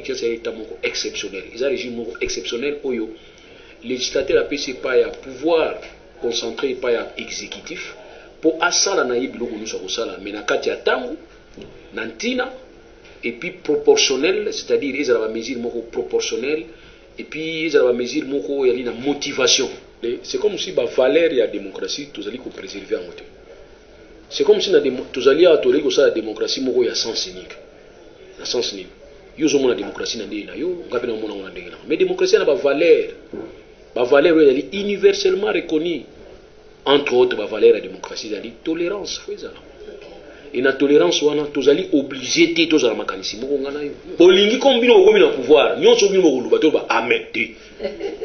C'est un état exceptionnel. Ils ont un régime exceptionnel. Le législateur a pu pas à pouvoir concentrer pas à exécutif pour asala na yibi loko nous sala mais na kati ya tango nantina et puis proportionnel, c'est-à-dire ils ont la mesure moko proportionnelle et puis ils ont la mesure moko yali na motivation. C'est comme si ba valeur ya démocratie tous allez ko préserver en côté. C'est comme si na tous allez à toler ko ça la démocratie moko ya sens unique. Na sens unique. Yo zo mona démocratie na ndé na yo ngapi na mona ndé na. Mais démocratie na ba valeur yali universellement reconnue. Entre autres, la valeur de la démocratie, c'est la tolérance. Et la tolérance, nous sommes obligés de faire des mécanismes. Olingi combine au pouvoir, nous sommes obligés de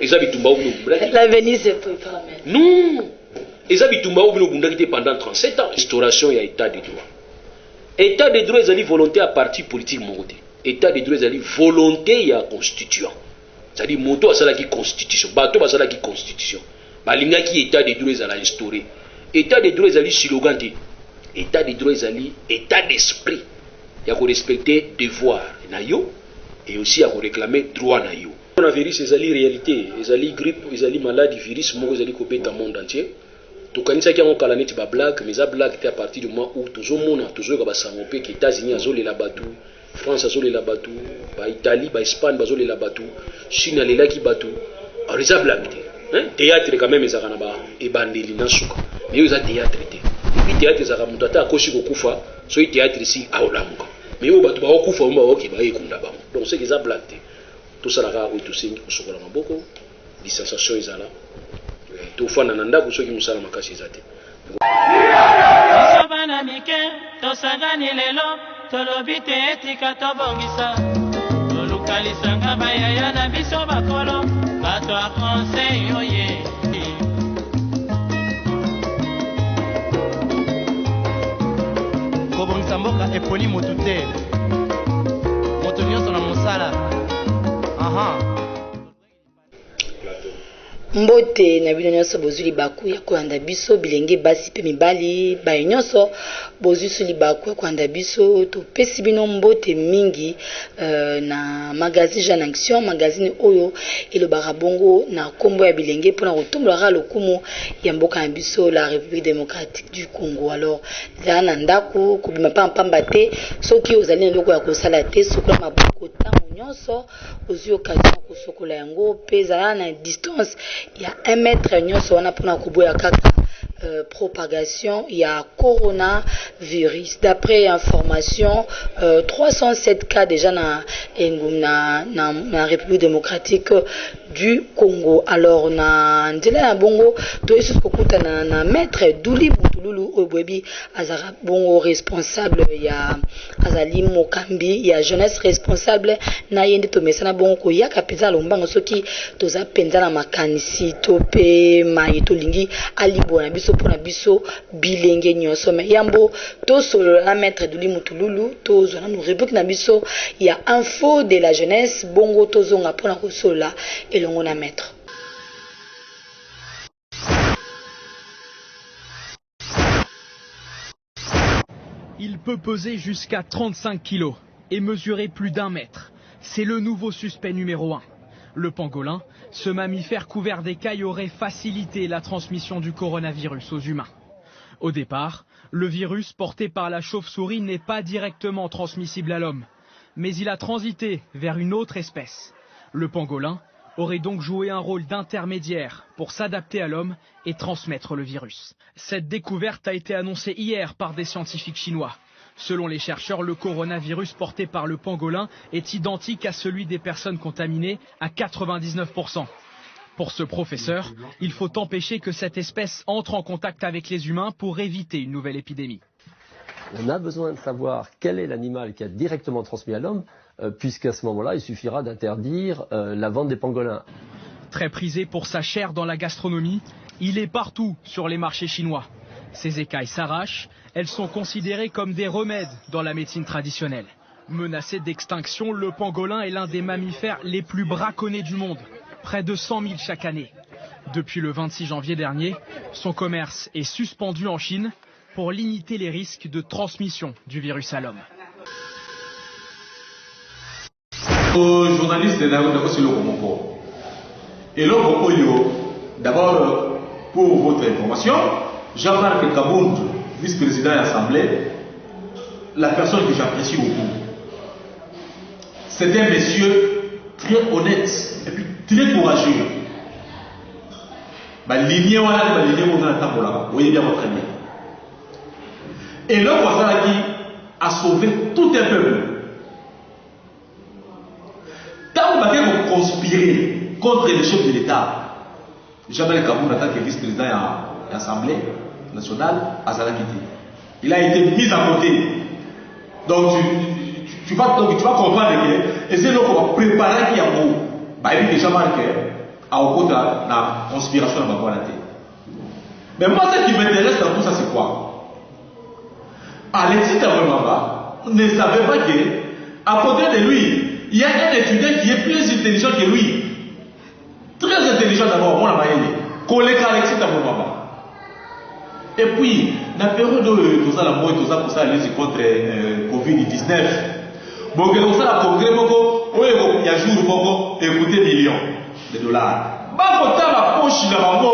faire l'avenir se prépare. Non. Et ça, pendant 37 ans. Restauration et état de droit. État de droit, c'est volonté à parti politique. État de droit, c'est volonté à constituant. C'est-à-dire, moto a la constitution, bateau a la constitution. Balinga qui état de droit à instauré. État de droit est slogan. État de droit est état d'esprit. Il y a respecter devoir na yo et aussi à réclamer droit na yo. On a vérifié ces réalité, les grippe, les maladies, virus, moi les copier dans le monde entier. To kanisa qui a on calamité ba blague, mais ça blague était à partir du moment où toujours mona toujours ka ba sangopé que États-Unis azole la batu, France azole la batu, ba Italie, ba Espagne bazole la batu, Chine les la qui batu. Alors ça blague. Théâtre quand même ezaka na ba ebandeli na suka mais yo za théâtre te et puis théâtre ezaka mutu ata akoshi kokufa so i théâtre ici aolamuka mais yo bato bakokufa omba oki ba ekunda bango donc c'est que ça blague te tout ça là ko tusengi kosokola maboko di sensation ezala to fana na ndako soki musala makasi ezate bana mike to sagani lelo to lobite etika to bongisa to lokalisanga bayaya na biso bakolo bato a conseil oye kobongisa mboka eponi motu te moto nyonso na mosala mbote na bino nyonso bozuli baku ya kolanda biso bilenge basi pe mibali baye nyonso bozwi suli baku ya kolanda biso topesi bino mbote mingi na magazine Jeune Action magazine oyo elobaka bongo na kombo ya bilenge mpona kotombolaka lokumu ya mboka na biso la République démocratique du Congo. Alors zala na ndako kobima pamba te soki ozali na eloko ya kosala te sokola maboko ntango nyonso ozwi occasion kosokola yango mpe zala na distance ya 1 mètre nyonso wana mpona koboya kaka propagation ya coronavirus. D'après information 307 cas déjà na République démocratique du Congo. Alors na ndela na bongo to yesu kokuta na maître Douli Butululu Obwebi azara bongo responsable ya azali mokambi ya jeunesse responsable na yende to mesana bongo ko yaka penza lombango soki toza penza na makanisi to pe mai to lingi alibo na biso pona biso bilenge nyonso me yambo to solo la maître Douli Mutululu to zona no rubrique na biso ya info de la jeunesse bongo to zonga pona ko sola elongo na maître. Il peut peser jusqu'à 35 kilos et mesurer plus d'1 mètre. C'est le nouveau suspect numéro 1. Le pangolin, ce mammifère couvert d'écailles aurait facilité la transmission du coronavirus aux humains. Au départ, le virus porté par la chauve-souris n'est pas directement transmissible à l'homme, mais il a transité vers une autre espèce. Le pangolin aurait donc joué un rôle d'intermédiaire pour s'adapter à l'homme et transmettre le virus. Cette découverte a été annoncée hier par des scientifiques chinois. Selon les chercheurs, le coronavirus porté par le pangolin est identique à celui des personnes contaminées à 99%. Pour ce professeur, il faut empêcher que cette espèce entre en contact avec les humains pour éviter une nouvelle épidémie. On a besoin de savoir quel est l'animal qui a directement transmis à l'homme, puisqu'à ce moment-là, il suffira d'interdire la vente des pangolins. Très prisé pour sa chair dans la gastronomie, il est partout sur les marchés chinois. Ses écailles s'arrachent, elles sont considérées comme des remèdes dans la médecine traditionnelle. Menacé d'extinction, le pangolin est l'un des mammifères les plus braconnés du monde, près de 100 000 chaque année. Depuis le 26 janvier dernier, son commerce est suspendu en Chine pour limiter les risques de transmission du virus à l'homme. journaliste de Nago. Et l'homme, d'abord, pour votre information, Jean-Marc Kabound, vice-président de l'Assemblée, la personne que j'apprécie beaucoup. C'est un monsieur très honnête et puis très courageux. L'idée, on a voyez bien votre ami. Et l'homme a sauvé tout un peuple. Tant que vous conspirez contre les chefs de l'État, Jean-Marc Kabound, en tant que vice-président de l'Assemblée nationale, à Salakiti, il a été mis à côté. Donc tu vas comprendre que et c'est là qu'on va préparer qui a beau. Il dit que Jean-Marc a au côté de la conspiration de ma. Mais moi, ce qui m'intéresse dans tout ça, c'est quoi? Alexis Tamouemamba ne savait pas qu'à côté de lui, il y a un étudiant qui est plus intelligent que lui. Très intelligent d'abord, mon ami, collègue Alexis Tamouemamba. Et puis, la période où tout ça, la mort, tout ça, pour ça, aller contre Covid-19. Bon, que ça, la congrès, il y a jour, écoutez, millions de dollars. Bah, quand la poche, la bango.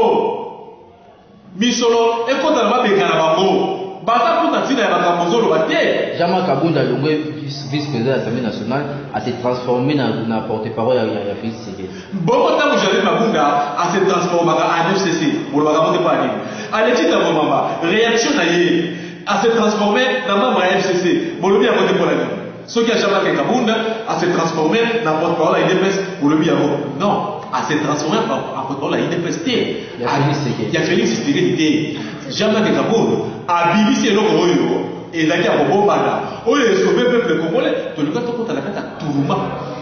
Misolo, et quand la banque, la bango. Bah, quand tu as la bango, le bâté. Jean-Marc Kabound, le vice-président de l'Assemblée nationale, a été transformé dans porte-parole à Félix Tshisekedi. Bon, quand vous avez Kabound a se transformé en FCC, pour le bagage de Paris. Alexis Tamouemamba, réaction à se transformer dans membre à FCC. Bon, le bien à côté pour la vie. Ce qui a Jean-Marc Kabound à se transformer dans porte-parole à IDPS pour le bien. Non, à se transformer en porte-parole à IDPS. Il y a Félix Tshisekedi. Jean-Marc Kabound a BBC Lokoyo et il a dit à Bobo Bada. Oh, il a sauvé le peuple congolais. Tu le vois, tu as la carte à Tourouma.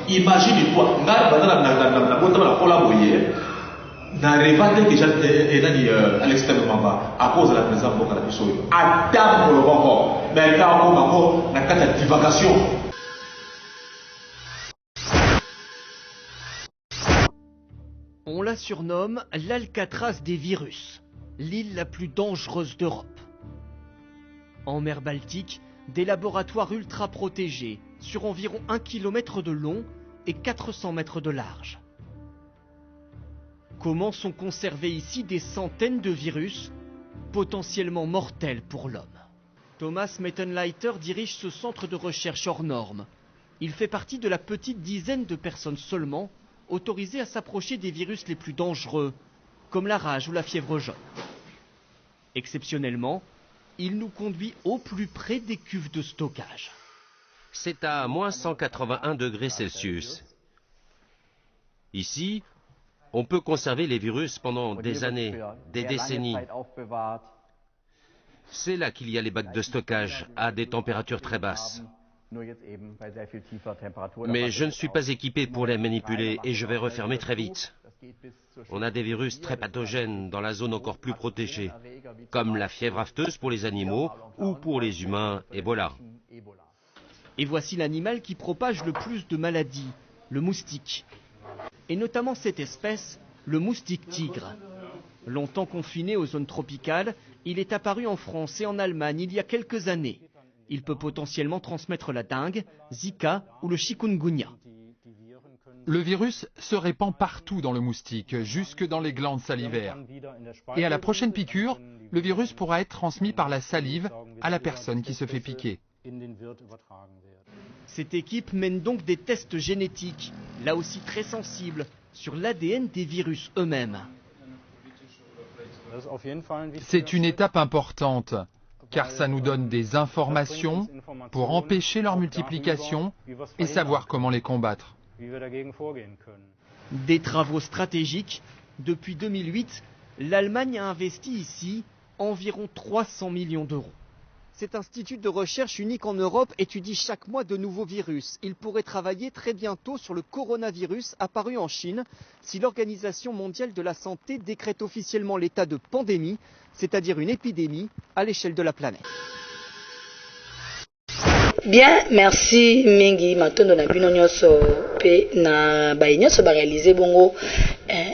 Imagine-toi, n'arrive que Alexis Tamouemamba à cause de la présence de la Bissau. À table pour le encore. Mais il y a encore la carte de divagation. On la surnomme l'Alcatraz des virus, l'île la plus dangereuse d'Europe. En mer Baltique, des laboratoires ultra protégés sur environ 1 km de long et 400 mètres de large. Comment sont conservés ici des centaines de virus potentiellement mortels pour l'homme? Thomas Mettenleiter dirige ce centre de recherche hors norme. Il fait partie de la petite dizaine de personnes seulement autorisées à s'approcher des virus les plus dangereux, comme la rage ou la fièvre jaune. Exceptionnellement, il nous conduit au plus près des cuves de stockage. C'est à moins 181 degrés Celsius. Ici, on peut conserver les virus pendant des années, des décennies. C'est là qu'il y a les bacs de stockage, à des températures très basses. Mais je ne suis pas équipé pour les manipuler et je vais refermer très vite. On a des virus très pathogènes dans la zone encore plus protégée, comme la fièvre afteuse pour les animaux ou pour les humains, Ebola. Et voici l'animal qui propage le plus de maladies, le moustique. Et notamment cette espèce, le moustique tigre. Longtemps confiné aux zones tropicales, il est apparu en France et en Allemagne il y a quelques années. Il peut potentiellement transmettre la dengue, Zika ou le chikungunya. Le virus se répand partout dans le moustique, jusque dans les glandes salivaires. Et à la prochaine piqûre, le virus pourra être transmis par la salive à la personne qui se fait piquer. Cette équipe mène donc des tests génétiques, là aussi très sensibles, sur l'ADN des virus eux-mêmes. C'est une étape importante, car ça nous donne des informations pour empêcher leur multiplication et savoir comment les combattre. Des travaux stratégiques. Depuis 2008, l'Allemagne a investi ici environ 300 millions d'euros. Cet institut de recherche unique en Europe étudie chaque mois de nouveaux virus. Il pourrait travailler très bientôt sur le coronavirus apparu en Chine si l'Organisation mondiale de la santé décrète officiellement l'état de pandémie, c'est-à-dire une épidémie à l'échelle de la planète. Bien, merci mingi matondo na bino nyonso pe na ba nyonso ba réaliser bongo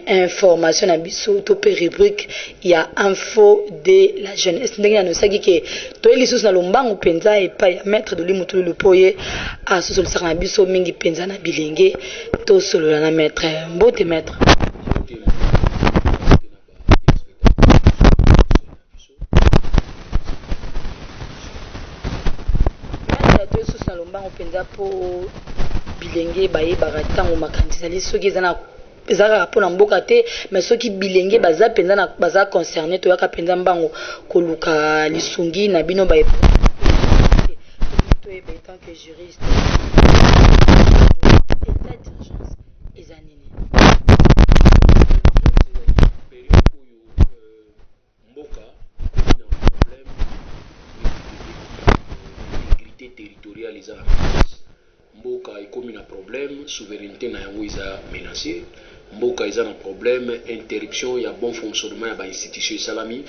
information na biso to pe rubrique ya info de la jeunesse ndenge na saki ke to elisus na lombango penza e pa ya maître de l'imutulu lupoye a sosol saka na biso mingi penza na bilenge to solo na maître mbote maître lombango penza po bilenge bayebaka ntango makanisi ezali soki ezalaka mpona mboka te mais soki bilenge baza mpenza baza concerné toyaka mpenza mbango koluka lisungi na bino toyeba etant que juriste état d'urgence eza nini mboka ina problème d'intégrité territoriale eza mboka ekomi na problème souveraineté na yango eza menacée mboka eza na problème interruption ya bon fonctionnement ya bainstitution esalami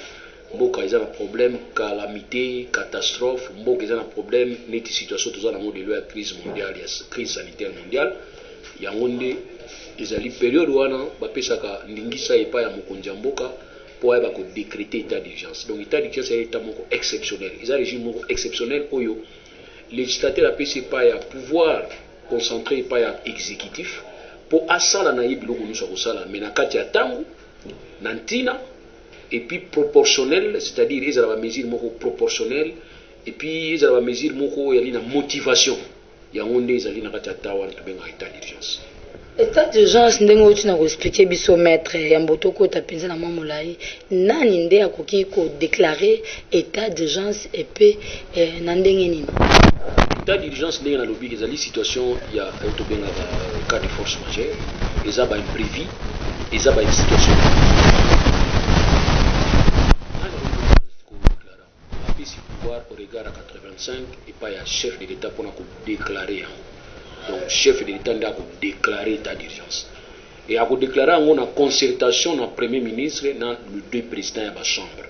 mboka eza na problème calamité catastrophe mboka eza na problème neti situation toza nango lelo ya crise mondiale ya crise sanitaire mondiale yango nde ezali période wana bapesaka ndingisa epai ya mokonzi ya mboka mpo ayeba kodécréter état d'urgence donc état d'urgence eza état moko exceptionnel eza régime moko exceptionnel oyo législateur apesi epai ya pouvoir concentré epai ya exécutif mpo asala na ye biloko nyonso akosala mais na kati ya ntango na ntina et puis proportionnel c'est-à-dire ezala bamesure moko proportionnel et puis ezala bamesure moko yali na motivation yango nde ezali na kati ya ntango wana tobengaka état d'urgence état d'urgence ndenge outi na koexplike biso maître ya mboto okota mpenza na mwa molai nani nde akoki kodéclare état d'urgence epe na ndenge nini état d'urgence ndenge nalobi ezali situation ya tobengaka cas de force majeure eza baimprévu eza basituation apesi pouvoir au regard à 85 epai ya chef de l'état mpona kodéclare yango donc chef de l'état nde akodéclare état d'urgence et akodéclare yango na concertation na premier ministre na le deux présidents ya bachambre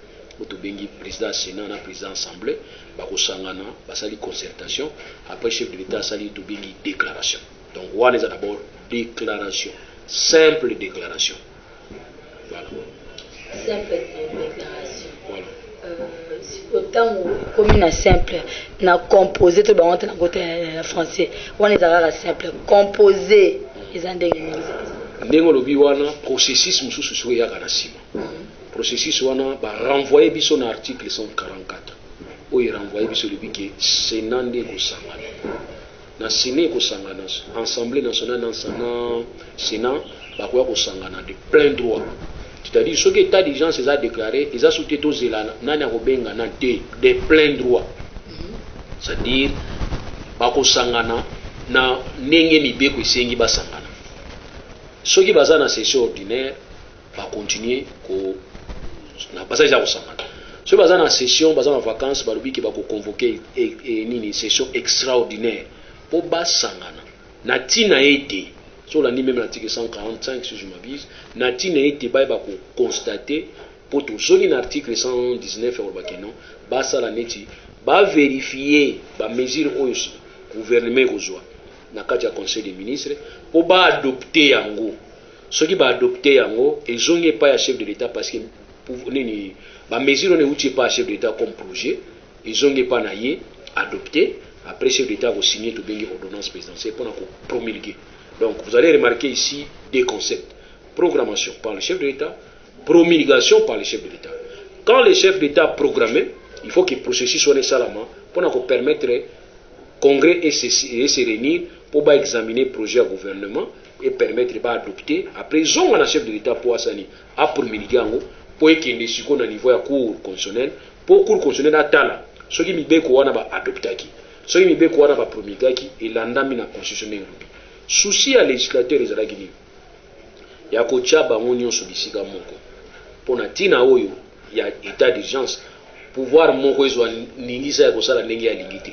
tobengi président sénat na président assemblée bakosangana basali concertation après chef de l'état asali tobengi déclaration donc wana eza d'abord déclaration simple déclaration voilà simple déclaration voilà autant comme na simple na composé to bango na côté français wana ezalaka simple composé eza ndenge lobi wana processus mosusu so eyaka na nsima processus wana barenvoye biso na article 144 oyo renvoye biso lobi ke sénat nde ekosangana na sénat ekosangana assemblée nationale na sénat bakoya kosangana de plein droit c'est-à-dire soki état d'urgence eza déclaré eza soki tozela nani akobengana te de plein droit c'est-à-dire bakosangana na ndenge mibeko esengi basangana soki baza na session ordinaire bakontinue na baza eza kosangana soki baza na session baza na vacances balobi ke bakoconvoke nini session extraordinaire mpo basangana na ntina ete so olandi même l'article 145 si je m'abuse na ntina ete bayeba kokonstate mpo tozongi na article 119 olobaki non basala neti baverifie bamesure oyo gouvernement ekozwa na kati ya conseil des ministres mpo baadopte yango soki baadopte yango ezongi epai ya chef de l'état parce que nini bamesure oyo euti epai ya chef de l'état comme projet ezongi epai na ye adopté après chef d'état akosigné tobengi ordonnance présidentielle mpona kopromulguer. Donc vous allez remarquer ici deux concepts. Programmation par le chef de l'État, promulgation par le chef de l'État. Quand le chef d'État a programmé, il faut que le processus soit nécessairement pour permettre au Congrès et se réunir pour examiner le projet au gouvernement et permettre d'adopter. Après, ils ont un chef de l'État pour à promulguer pour qu'il y ait un niveau de cours constitutionnel. Pour cours constitutionnel, ce qui est adopté. Ce qui est promulgué et l'andamine constitutionnel. Souci à législateur ezalaki nini ya kotia bango nyonso bisika moko mpona ntina oyo ya état d'urgence pouvoir moko ezwa ningisa ya kosala ndenge ya lingi te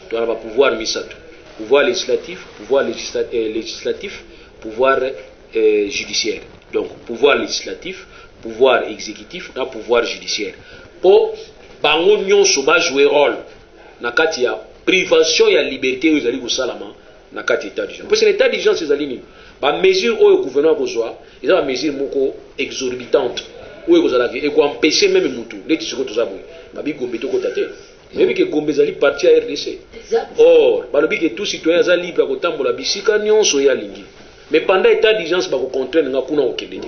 toana bapouvoir misato pouvoir législatif pouvoir judiciaire donc pouvoir législatif pouvoir exécutif na pouvoir judiciaire mpo bango nyonso bajouer rôle na kati ya privation ya liberté oyo ezali kosalama na kati état d'urgence parce que l'état d'urgence ezali nini ba mesure oyo gouvernement kozwa eza ba mesure moko exorbitante oyo kozalaki ekoempêcher même mutu neti sikoyo toza boye babi Gombe tokota te mebi ke Gombe ezali parti ya RDC or balobi ke tout citoyen aza libre ya kotambola bisika nyonso oyo alingi mais pendant état d'urgence bakocontraindre nga kuna okende te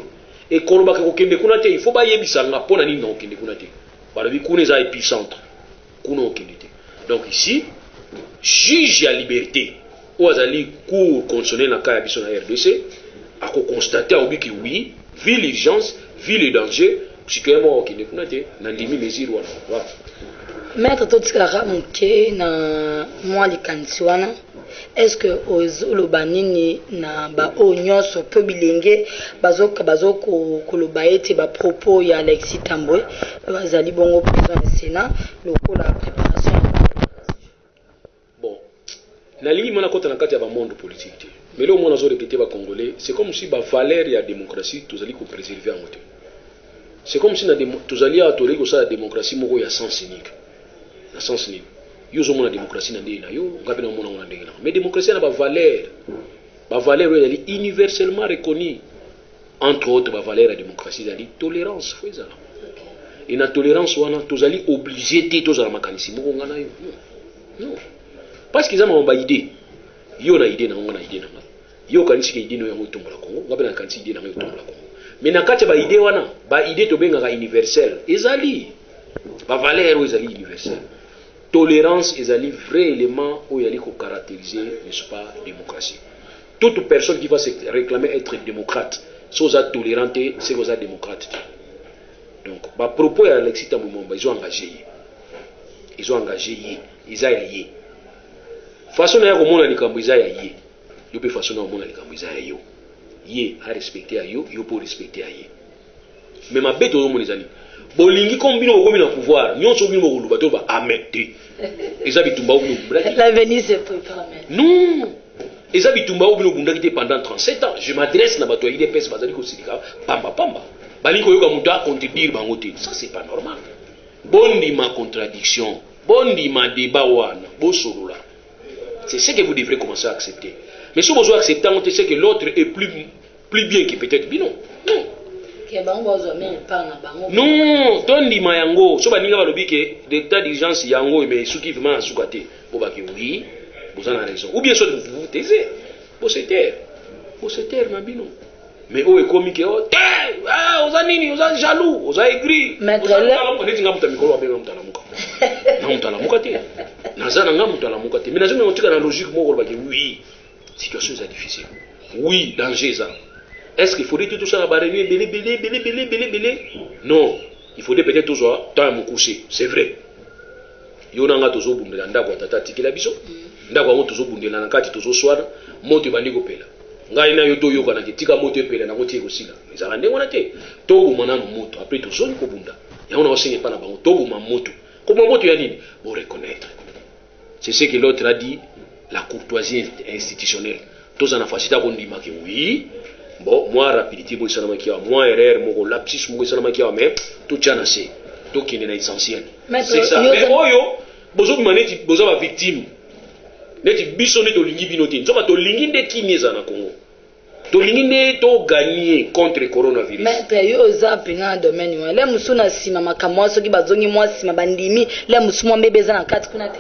ekolobaka kokende kuna te il faut bayebisa nga mpona nini na okende kuna te balobi kuna eza épicentre kuna okende te donc ici juge ya liberté ou azali cour constitutionnel na cas ya biso na RDC akokonstate aobi ke oui vu l'urgence vu le danger citoyen moko okende kuna te na ndimi mesure wana voilà. Maître totikalaka moke na mwa likanisi wana est-ce que ozoloba nini na baoyo nyonso mpe bilenge bazokoloba ete bapropos ya Alexis Tambwe bazali bongo président ya Sénat lokola préparation bon nalingi mwana kota na kati ya bamonde politique te mais leo mwana azorepete bacongolais c'est comme si bavaleur ya démocratie tozali kopréserve yango te c'est comme si tozali awa toleki kosala démocratie moko ya sens unique na sens nini yo ozomona démocratie na ndenge na yo ngape na omona ngo na ndenge na mais démocratie na bavaleur oyo ezali universellement reconnu entre autres bavaleur ya démocratie ezali tolérance fo ezala et na tolérance wana tozali obligé te tozala makanisi moko nga na yo non parce que eza na baide yo na ide na ngo na ide na nga yo okanisika ide no yango etombola Congo ngape na kanisi ide na ngo etombola Congo mais na kati ya baide wana baide tobengaka universel ezali bavaleur oyo ezali universel tolérance ezali vrai élément où il y a caractériser n'est-ce pas démocratie toute personne qui va se réclamer être démocrate si vous êtes tolérante c'est vous êtes démocrate donc bah propos à Alexis Tambwe ils ont engagé ils ont yé façon na ko mona likambo iza ya yé yo pe façon na ko mona likambo iza ya yo yé a respecter ya yo pour respecter ya yé mais ma bête au mona ezali bolingi kombino ko na pouvoir nyonso bino ko luba to ba amete eza bitumba ubino l'avenir se prépare non eza bitumba ubino bundaki te pendant 37 ans je m'adresse na bato ya IDPS bazali ko silika pamba balingi koyoka mutu a contredire bango te ça c'est pas normal bondi ma contradiction bondi ma débat wana bosolola c'est ce que vous devrez commencer à accepter mais si vous acceptez c'est que l'autre est plus bien que peut-être bino non non tondima yango so baninga balobi ke d'état d'urgence yango mais soki vraiment asuka te bo baki oui vous en avez raison ou bien soit vous vous taisez bo se taire na bino mais o ekomi ke o te oza nini oza jaloux oza aigri oza neti nga muta mikolo abenga mutala muka na mutala muka te naza na nga mutala muka te mais nazo na otika na logique moko baki oui situation est difficile oui danger ça. Est-ce qu'il faudrait tout ça la barre belé? Non, il faudrait peut-être tout ça temps à me coucher, c'est vrai. Yonanga tozo bundela ndako tata tikela biso. Ndako ngo tozo bundela na kati tozo swana, moto bandi ko pela. Ngai na yo to yoka na tika moto pela na ngotie ko sila. Ezala ndengo na te. To bumana no moto après tozo ni ko bunda. Ya ona osenye pa na bango to buma moto. Comment moto ya nini? Pour reconnaître. C'est ce que l'autre a dit, la courtoisie institutionnelle. Tous en a facilité qu'on dit que oui. Bon, moi, rapidité, moi, erreur, moi, lapsus, mais tout tient à c'est. Tout qui est essentiel. C'est ça. Mais, bozo maneti, bozo ma victime. Neti bisonné to lingi binote. Nzoba to lingi de kineza na Congo. To lingi de to gagner contre coronavirus. Mais yo za pinga domaine wa. Le musuna sima makamwa soki bazongi mwa sima bandimi, le musumwa mbebeza na kati kuna te.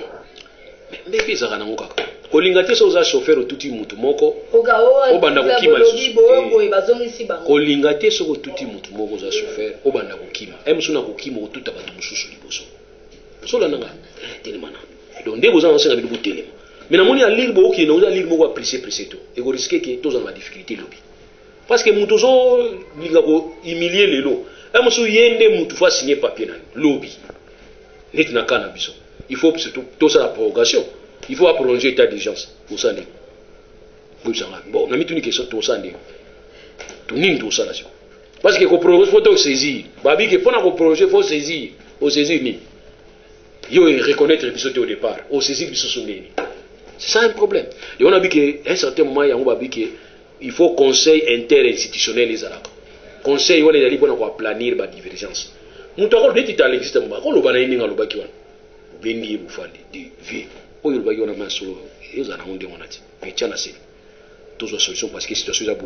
Mbebe za kana ngokaka. Kolingate so za chauffeur tuti mutu moko obanda kokima kolingate so ko tuti mutu moko za chauffeur obanda kokima emsuna kokima otuta batu mususu liboso so la nanga telemana donc ndebo za nsenga bilu telema mais na moni ya ligue bo ki na uza ligue moko apprécier to et ko risquer que tous en la difficulté lobby parce que mutu zo linga ko humilier lelo emsu yende mutu fa signer papier na lobby net na kana biso il faut surtout tout ça la prorogation. Il faut prolonger l'état d'urgence pour ça. Bon, on a mis une question pour ça. Tout le monde ça. Parce que il faut saisir. Babi que pour prolonger, il faut saisir. Au saisir ni. Il faut reconnaître l'épisode au départ. Au saisir l'épisode. C'est ça un problème. Et on a vu qu'à un certain moment, il faut conseil interinstitutionnel les Arabes. Conseil, on est allé pour planir la divergence. Nous avons dit que l'existe. On a dit que Bendi Boufandi, oyo lobaki wana masolo ezala onde wana ti tiens na c'est tous les solutions parce que situation est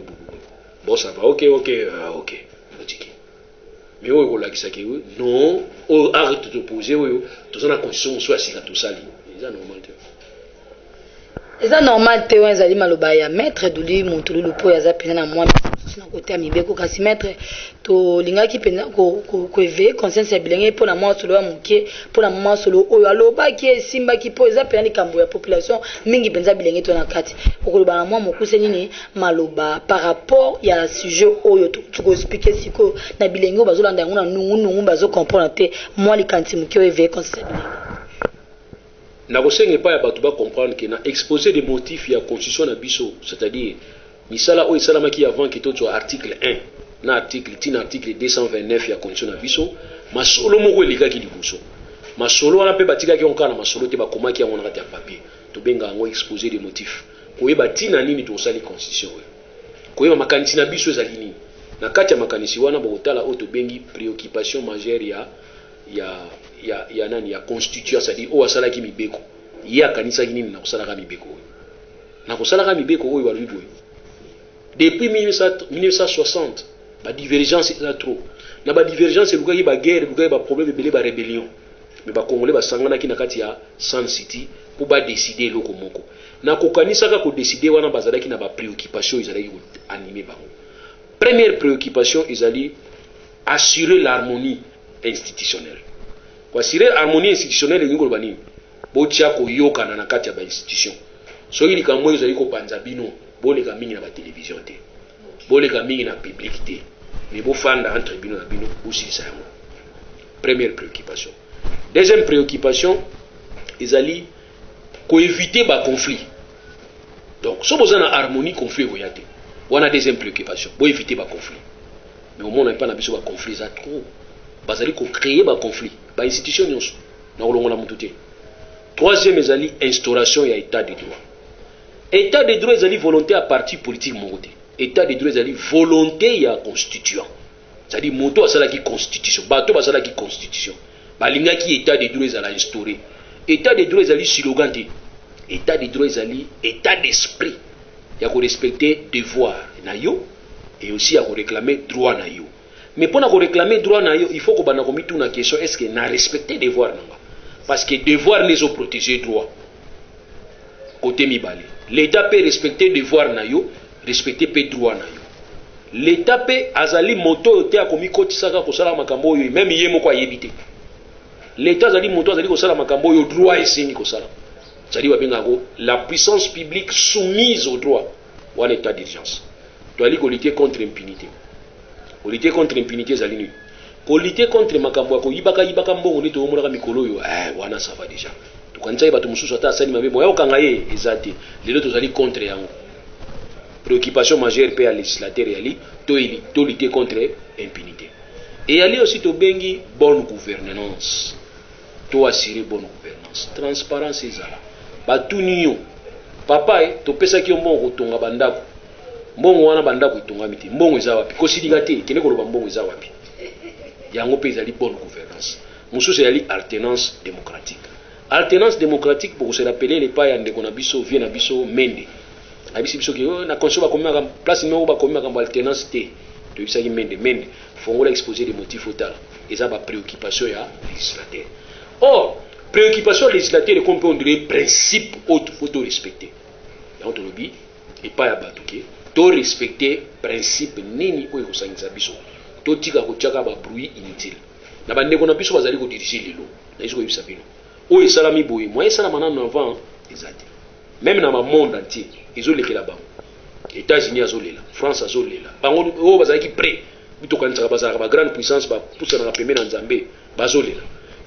bon ça va ok mais oui on l'a dit ça que non arrête de poser oui tout ça la constitution soit c'est tout ça c'est normal. Eza normal te wanzali maloba ya maître duli montulu po ya zapena na moi na côté ya mibeko kasi maître to lingaki pena ko éveiller conscience ya bilenge pour na moi solo ya muke pour na moi solo oyo aloba ki simba ki po eza pena ni kambo ya population mingi penza bilenge to na kati okoloba na moi mokuse nini maloba par rapport ya sujet oyo to ko expliquer siko na bilenge bazolanda nguna nungu bazo comprendre te moi likanti muke éveiller conscience ya bilenge. Na kosenge pa ya bato ba comprendre que na exposer des motifs ya constitution na biso c'est-à-dire misala o isala ki avant que to article 1 na article 229 ya constitution na biso masolo moko elika ki libuso masolo wana pe batika ki onka na masolo te ba komaki ya ngona kati ya papier to benga ngo exposer des motifs koyeba tina nini to sali constitution koyeba makanisi na biso ezali nini na kati ya makanisi wana bokotala o to bengi préoccupation majeure ya nani ya constitution c'est-à-dire o asala ki mibeko ya kanisa ki nini na kusala ka mibeko na kusala ka mibeko oyo balubi boy depuis 1960 ba divergence est trop na ba divergence lukaki ba guerre lukaki ba problème belé ba rébellion mais ba congolais ba sangana ki na kati ya Sun City pour ba décider loko moko na ko kanisa ka ko décider wana bazalaki na ba préoccupation ezalaki ko animer bango. Première préoccupation ezali assurer l'harmonie institutionnelle. Pour assurer l'harmonie institutionnelle et ngolo bani botia ko yokana na kati ya ba institution so ili kamwe ezali ko panza bino boleka mingi na ba télévision te boleka mingi na public te mais bo fanda entre bino na bino aussi ça. Première préoccupation. Deuxième préoccupation ezali ko éviter ba conflit. Donc so besoin na harmonie conflit voyate wana deuxième préoccupation bo éviter ba conflit mais au moins on n'a pas na biso ba conflit ça trop bazali ko créer ba conflit ba institution nyonso na kolongola mutu te. Troisième ezali instauration ya état de droit. État de droit ezali volonté à parti politique moko te. État de droit ezali volonté ya constituant. C'est-à-dire moto asala ki constitution bato basala ki constitution balinga ki état de droit ezala instauré. État de droit ezali slogan te. État de droit ezali état d'esprit ya ko respecter devoir na yo et aussi ya ko réclamer droit na yo. Mais pour réclamer droit na yo, il faut que bana komitu na question est-ce que na respecter devoir nanga parce que devoir les ont protégé droit côté mibale l'état peut respecter devoir na yo respecter pe droit na yo l'état peut azali moto te akomi kotisaka kosala makambo yo même ye moko ayebite l'état azali moto azali kosala makambo yo droit esengi kosala c'est-à-dire babenga ko la puissance publique soumise au droit ou en état d'urgence doit lutter contre l'impunité. Pour lutter contre l'impunité zalini. Pour lutter contre makambo ko yibaka mbongo ni to omona mikolo yo wana ça va déjà. To kanza ba to mususu ata asani mabebo ya okanga ye ezati. Lelo to zali contre yango. Préoccupation majeure pe à législateur yali to lutter contre l'impunité. Et yali aussi to bengi bonne gouvernance. To assurer bonne gouvernance. Transparence ezala. Ba tuniyo. Papa to pesa ki mbongo tonga bandako. Mbongo wana bandako itonga miti mbongo eza wapi kosidika te kene koloba mbongo eza wapi yango pe ezali bonne gouvernance mususu ezali alternance démocratique pour se rappeler les pas ya ndeko na biso vie na biso mende na biso ki na conscience ba komaka place numéro ba komaka ba alternance te to bisaki mende fongola exposer des motifs autal eza ba préoccupation ya législateur. Or préoccupation législateur comme on dirait principe auto respecter ya on lobi et pas ya batuke to respecter principe nini oyo kosangisa biso to tika kochaka ba bruit inutile na bandeko na biso bazali ko diriger lelo na iso yebisa bino oyo esalami boye moyen esala manano avant ezati même na monde entier ezolekela bango États-Unis azolela France azolela bango oyo bazalaki prêt bitokanisaka bazalaka ba grande puissance ba pusana na pembe na nzambe bazolela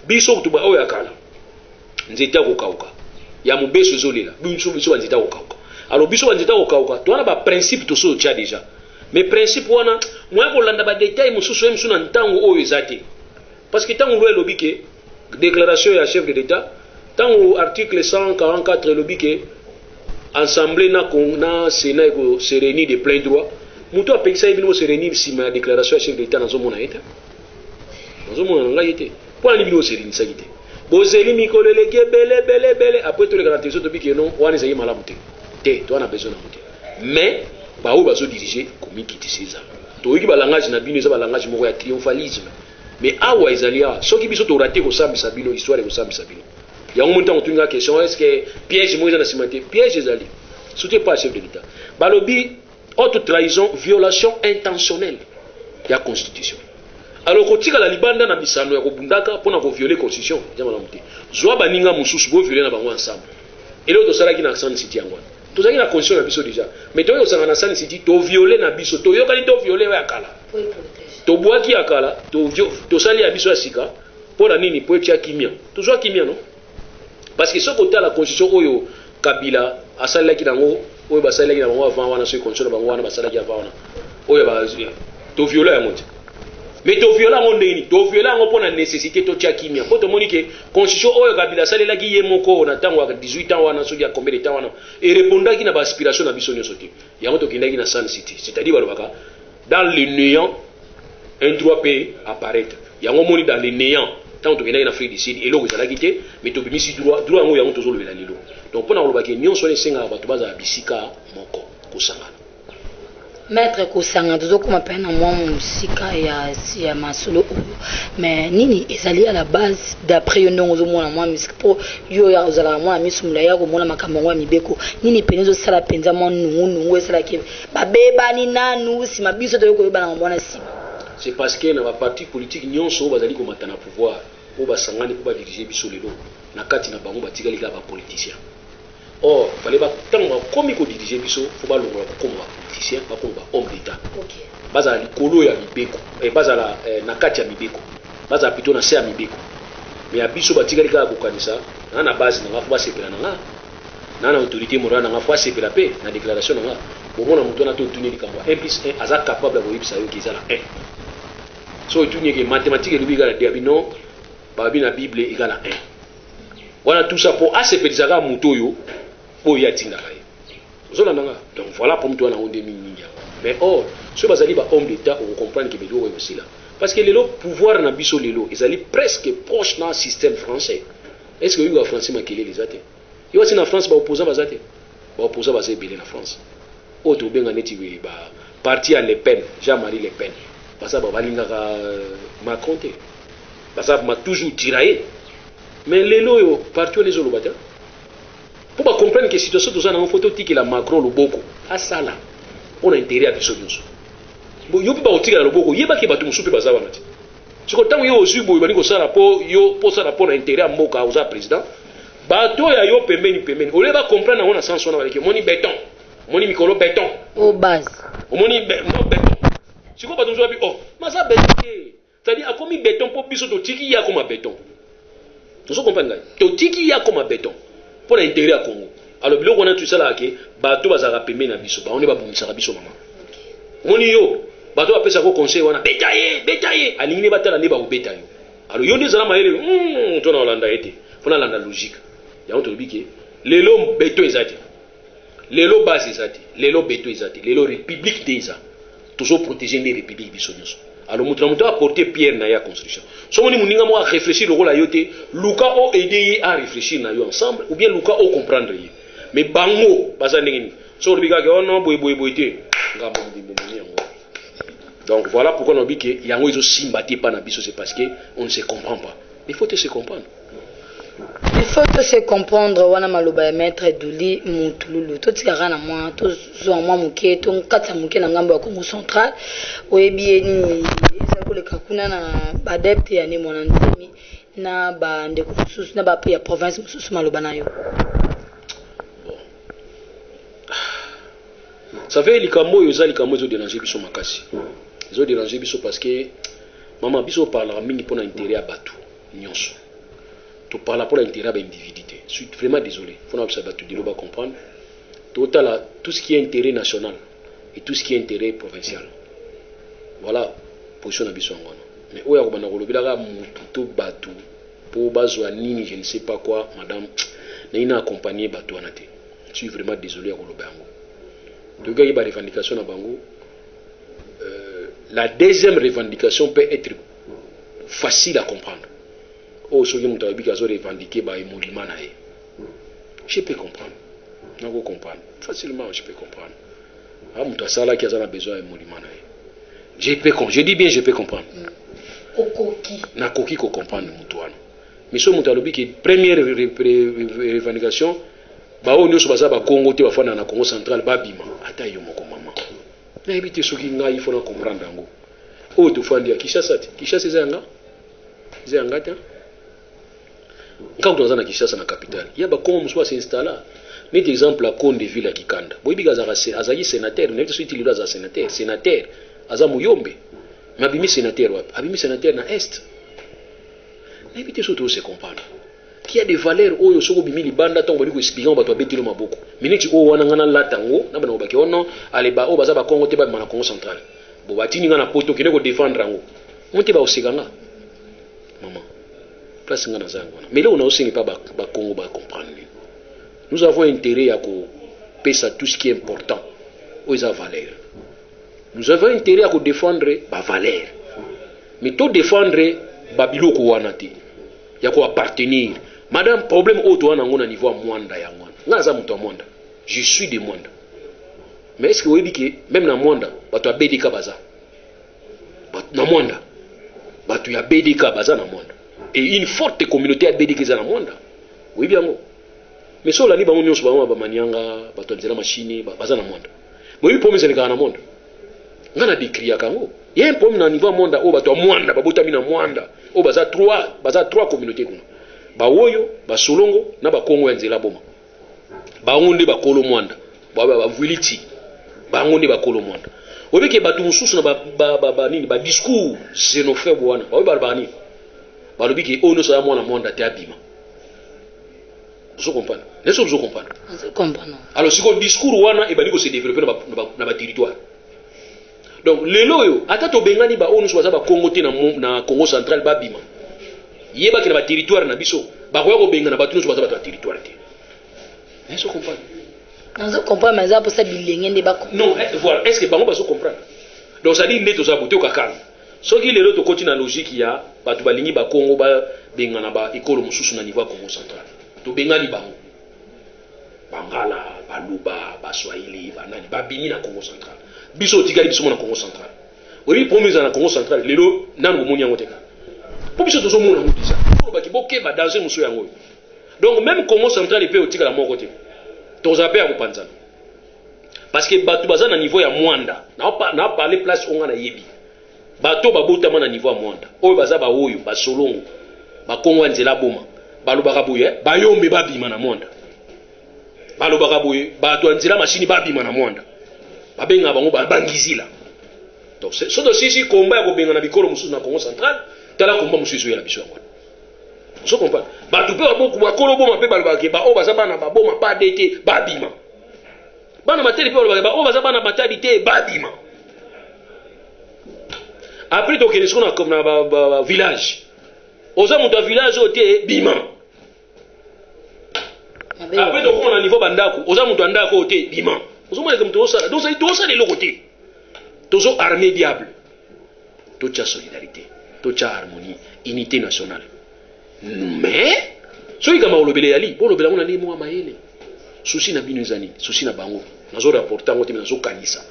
biso kutu ba oyo akala nzete akokauka ya mobeso ezolela biso banzete akokauka. Alors biso banzeta okauka to wana ba principe to so tia déjà mais principe wana moya ko landa ba détail mususu em suna ntango oyo ezate parce que tango lo lobi ke déclaration ya chef de l'état tango article 144 lobi ke assemblée na sénat ko se réunir de plein droit muto apekisa ibino se réunir sima ya déclaration ya chef de l'état nazo mona eta nazo mona nga yete pour ani bino se réunir sa yete bozeli mikolo leke bele après to le garantie to bi ke non wana ezali malamu te tu as besoin de mais bah où bazo diriger comme qui ça to yiki ba langage na bino ça ba langage moko ya triomphalisme mais awa ezalia soki biso to raté ko sambisa bino histoire ko sambisa bino ya un montant on question est-ce que piège moi na simate piège ezali soutien pas chef de l'état balobi haute trahison violation intentionnelle de la constitution alors kotika la libanda na bisano ya kobundaka pona ko violer constitution jama na muté zwa baninga mususu bo violer na bango ensemble et là to sala ki na Sun City yango to zaki na constitution na biso déjà mais to yo sanga na Sun City to violer na biso to yo kali to violer ya kala to boaki ya kala to sali ya biso ya sika pona nini po etia kimia to zwa kimia non parce que ce côté la constitution oyo Kabila asala ki nango oyo basala ki na bango avant wana so constitution na bango wana basala ki avant wana oyo ba to violer ya monte mais to violer ngo ndeni to violer ngo pona nécessité to tia kimia po to monique constitution oyo Kabila salela ki ye moko na tango 18 ans wana so ya combien de temps wana et répondaki na ba aspiration na biso nyoso te yango to kindaki na Sun City c'est-à-dire balobaka dans le néant un droit peut apparaître yango moni dans le néant tant to kindaki na Afrique du Sud et lo ezalaki te mais to bimisi droit ngo yango to zolobela lelo donc pona kolobaki nyonso ne senga bato baza bisika moko kusangana Maître Kosanga tozokoma pena mwa musika ya masolo mais nini ezali à la base d'après yo ndongo zomona mwa musique po yo ya ozala mwa misumula ya komona makambo ngwa mibeko nini penezo sala penza mwa nungu esala ke babeba ni nanu si mabiso to yokoyeba na mwana sima c'est parce que na ba parti politique nyonso bazali ko matana pouvoir po basangani po ba diriger biso lelo na kati na bango batikali ka ba politicien or fallait pas tant comme ko diriger biso faut ba longola ko komba politicien ba komba homme d'état OK baza likolo ya mibeko et baza la na kati ya mibeko baza plutôt na se ya mibeko mais abiso batikali ka kokanisa na base na fa sepela na autorité morale na fa sepela pe na déclaration na bomona muto na to tuneli kamba 1+1 aza capable de koyebisa yo ki ezala 1 so tunye ke mathématique elubi kala dia bino babi na bible egala 1 wana tout ça pour asepelisa ka muto yo oyo atindaka ye ozolanda donc voilà pour muto wana onde mingi mais or ceux bazali ba homme d'état on comprend que bedo est aussi là parce que lelo pouvoir na biso lelo ezali presque proche na système français est-ce que yo français makele les até yo si na France ba opposant bazate ba opposant bazé belé na France autre benga neti ba parti à Le Pen Jean-Marie Le Pen parce que ba balingaka Macron té parce que m'a toujours tiraillé mais lelo yo parti les olobata pour ba comprendre que situation tout ça na photo tiki la Macron loboko asala on a intérêt à biso nyonso bo yo ba otika loboko yeba ke batu musupe bazawa nati siko tango yo ozubo yo baliko sala po yo po sala po na intérêt à mboka oza président bato ya yo pembeni ole ba comprendre on a sens on avec moni béton moni mikolo béton au base moni béton siko bato nzo bi oh masa béton c'est-à-dire a komi béton po biso to tiki ya comme béton vous comprenez to tiki ya comme béton pour l'intérêt à Congo alors biloko na tout ça là ke bato bazaka pembeni na biso ba on ba bumisa biso mama moni yo bato apesa ko conseil wana betaye alingi batala ne ba obeta yo alors yo ndezala mayele to na Holanda ete fona landa logique ya on to biki lelo beto ezati lelo base ezati lelo beto ezati lelo république déjà toujours protéger les républiques biso nyonso alors mutu a porter pierre na ya construction so moni muninga mo a réfléchir le rôle à yote luka o aider à réfléchir na yo ensemble ou bien luka o comprendre ye mais bango baza ndengeni so rubika ke ono boy te ngambo mbimbo yango donc voilà pourquoi on dit que yango izo simbati pa na biso c'est parce que on ne se comprend pas il faut se comprendre il faut se comprendre wana maloba ya maître Douli Mutululu totikaka na mwa tozwa mwa moke tonkatisa moke na ngambo ya Congo central oyebi ni ezali koleka kuna na badepte ya nemo na ntemi na bandeko mosusu na bape ya province mosusu maloba na yo ça fait likambo oyo eza likambo ezodéranger biso makasi ezodéranger biso parce que mama biso parlera mingi mpona intérêt ya bato nyonso tu parles pour l'intérêt de l'individu. Je suis vraiment désolé. Il faut que comprendre. Tout ce qui est intérêt national et tout ce qui est intérêt provincial. Voilà, position de Bissou Angono. Mais où est-ce que vous avez pour bazoa nini, je ne sais pas quoi, madame, n'a accompagné Batou Anate. Je suis vraiment désolé à Rolobango. Le gars, il y a une revendication à Bango. La deuxième revendication peut être facile à comprendre. Oh, ce que vous avez revendiqué par Moulima. Je peux comprendre. Je peux comprendre. Facilement, je peux comprendre. Ah, Moutasala qui a besoin de Molimana. Je dis bien, je peux comprendre. Okoki. Na koki ko comprendre Moutouana. Mais ce Moutalobi qui est première revendication, ba o nyoso baza ba Congo te bafana na Congo central ba bima. Ata yo moko mama. Na ebite soki nga il faut na comprendre ngo. O to fandi ya Kinshasa te. Kinshasa ezanga. Ezanga ta. Quand on est dans Kinshasa na capitale, il y a ba Congo muso s'installer. Net exemple la Conde ville à Kikanda. Boyibiga azali sénateur, on est suite il a sénateur, aza Muyombe. Mais abimi sénateur wapi? Abimi sénateur na est. Na éviter surtout se comprendre. Qu'il y a des valeurs oyo soko bimi libanda tango bali ko expliquer bato abetelo maboko. Miniti o wana ngana latango na bana obaki ono aleba o baza ba Congo te ba mana Congo central. Bo batini ngana poto kene ko défendre ngo. Monte ba osekanga. Maman. Place ngana zango. Mais là on a aussi pas ba Congo ba comprendre. Nous avons intérêt à péser tout ce qui est important aux valeurs. Nous avons intérêt à défendre les valeurs. Mais tout défendre Babilo Kouanati. Il y a quoi appartenir. Madame, problème autre à niveau Mwanda ya Mwanda. Je suis de Mwanda. Mais est-ce que vous voyez que même dans Mwanda, tu as BDK Baza. Dans Mwanda, tu as BDK Baza dans Mwanda. Et une forte communauté à BDK dans Mwanda. Oui, bien. Mais so la ni bango nyonso bango ba manianga ba tonzela machine baza na monde. Moi pour mes na monde. Ngana décrire kango. Il y a un problème na niveau monde o ba to mwanda ba botami na mwanda. O baza trois communautés kuna. Ba woyo, ba solongo na ba kongo nzela boma. Ba ngonde ba kolo mwanda. Ba vuliti. Ba ngonde ba kolo mwanda. Obeke batu mususu na ba nini ba discours xénophobe wana. Ba bani. Ba lobiki ono so ya mwana mwanda te abima. Vous comprenez? Vous comprenez? Alors, si le discours wana et bani ko se développer dans ba territoire. Donc, les loyo, atato bengani ba onu soza ba Congo te na Congo central ba bima. Yeba ki na ba territoire na biso, ba ko bengana ba tunu soza ba territoire te. Vous comprenez? Vous comprenez mais ça pour ça bilenge ne ba. Non, voilà, est-ce que bango ba so comprendre? Donc ça dit neto za boté au kakala. Soki les autres continue na logique ya ba to balingi ba Congo ba bengana ba ekolo mususu na niveau Congo central. To bengani bango Bangala, Baluba, Baswahili, Banani, Babini na Congo central. Biso tikali biso na Congo central. Oui, promis na Congo central, lelo nanu moni yango teka. Po biso tozo mona ngo déjà. Ko ba ki boke ba danger muso yango. Donc même Congo central peut otikala moko te. Toza pe ya kopanzana. Parce que batu baza na niveau ya Mwanda. Na parler place onga na yebi. Bato babota na niveau ya Mwanda. Oyo baza ba oyo, ba solongo. Ba Congo nzela boma. Balobaka boye bayombe babima na Mwanda. Balobaka boye bato anzela machine babima na Mwanda. Babenga bango bangizila. Donc ce dossier combat ya kobenga na bikolo mususu na Congo central, tala combat mususu ya biso yango. Vous comprenez? Bato pe bako bakolo boma pe balobaka ba o baza bana baboma pa dete babima. Bana mateli pe balobaka ba o baza bana batali te babima. Après donc les qu'on a comme na village. Oza muta village ote bima. Après donc on a niveau bandako, oza muta ndako ote bima. Ozo mona comme ça. Donc ça doit ça les côté. Tozo armée diable. Toute solidarité, toute harmonie, unité nationale. Mais soki kama olobele yali, bo lobela ngona ni mwa mayele. Souci na binu zani, souci na bango. Nazo rapporter ngote nazo kanisa.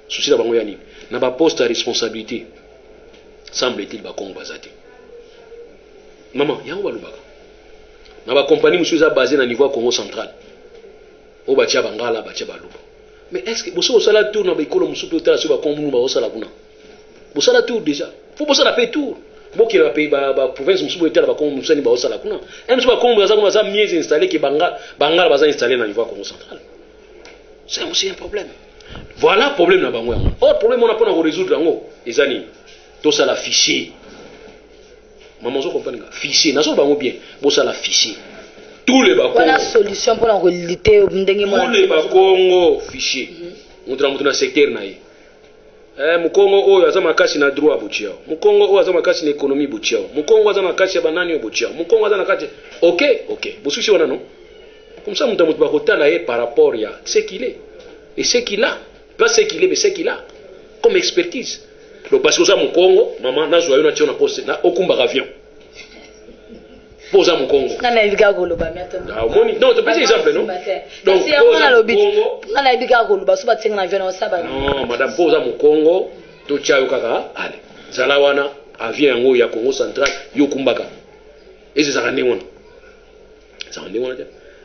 Souci na bango yani. Na ba poste à responsabilité. Semble-t-il ba Congo bazate. Maman, yango balubaka. Na ba compagnie monsieur za basé na niveau Congo central. O ba tia bangala ba tia baluba. Mais est-ce que boso sala tour na ba ikolo musupu tala so ba Congo ba osala kuna. Boso sala tour déjà. Faut boso la paix tour. Boki la paix ba province musupu tala ba Congo musani ba osala kuna. Même so ba Congo za mieux installé que bangala ba za installé na niveau Congo central. C'est aussi un problème. Voilà problème na bango yango. Autre problème on a pas na résoudre yango. Ezani. Tout ça la fichier. Maman, vous comprenez? Fichier. Nous avons bien. Bon, ça la fichier. Tous les Bakongo. Voilà la solution pour la lutter. Tous les Bakongo fichier. On travaille dans le secteur. Mukongo o yaza makasi na droit buchia. Mukongo o yaza makasi na économie buchia. Mukongo yaza makasi ya banani buchia. Mukongo yaza nakati. OK. Vous suivez non? Comme ça, nous devons voir par rapport à ce qu'il est. Et ce qu'il a. Pas ce qu'il est, mais ce qu'il a. Comme expertise. Donc parce que ça mon Congo, maman na joyeux na tia na poste na okumba avion. Posa mon Congo. Non, mais il y a Goloba, mais attends. Non, tu peux dire exemple, non? Donc, si on a le but, on a le but à Goloba, soit tu as un sabbat. Non, madame, Posa mon Congo, tu tiens au Kaka, allez. Zalawana, avion en haut, il y a Congo central, Yokumbaka. Et c'est ça, ça en est.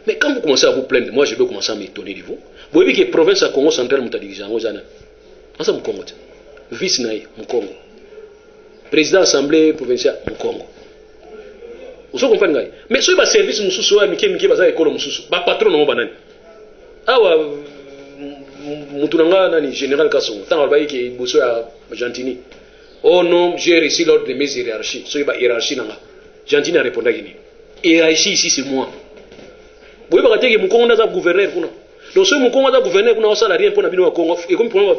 Mais quand vous commencez à vous plaindre, moi je vais commencer à m'étonner de vous. Vous voyez que la province à Congo central, vous avez dit, c'est mon Congo. Vice Naï, mon Congo. Président de l'Assemblée provinciale, mon Congo. Vous comprenez? Mais si vous avez un service, vous avez un école, vous avez un patron, vous avez un général Kasson, vous avez un Gentini. Oh non, j'ai réussi l'ordre de mes hiérarchies. Si vous avez une hiérarchie, Gentini a répondu à Guinée. Hiérarchie ici, c'est moi. Vous voyez que mon Congo est gouverneur. Donc si mon Congo est gouverneur, vous n'avez rien pour le Congo. Et comme pour moi,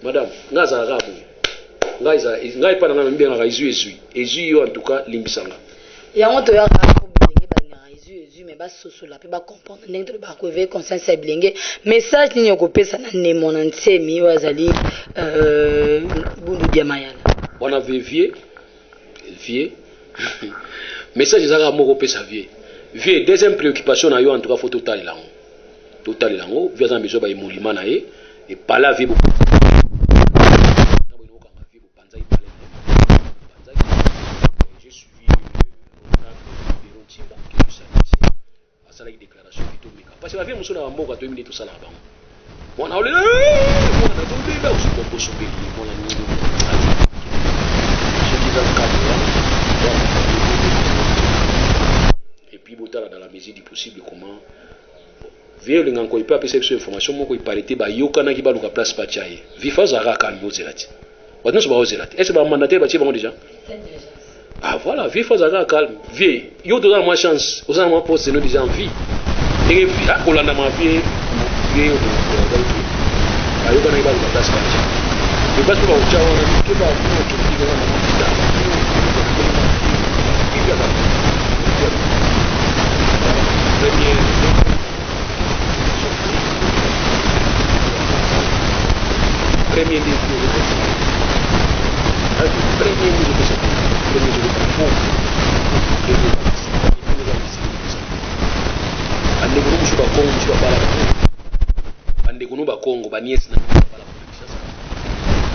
madame, vous avez ngai pa nanga mbia nga ezui yo en tout cas limbisanga ya moto ya ka bilenge ba nga ezui mais ba sosola pe ba comprendre ndenge ba ko ve conscience ya bilenge message ni ko pesa na ne mon nsemi wazali bundu dia mayala wana vie message ezaka moko pesa vie deuxième préoccupation na yo en tout cas faut total lango via za besoin ba emolima na ye et par là vie déclaration parce que la vie muso na mboka 2 minutes ça là ba mwana ole mwana tobeba aussi pour posobe mwana ni et puis botala dans la mesure du possible comment vieux le nganko il peut appeler cette information moko il parité ba yokana ki ba luka place pa chaye vifa za ka kalbo zelati wadno so ba zelati est-ce ba mandataire ba ti ba déjà ah voilà, vie faut avoir calme. Vie, yo donne moi chance. Aux gens moi poste nous déjà en vie. Et puis à Colanda ma vie, vie au ah yo kana iba la place comme ça. Et parce que ba ucha wana ke ba ko to ki na mafita. Premier défi. Premier défi. ande kuno mushuba Kongo mushuba bala ande kuno ba Kongo ba niesi na bala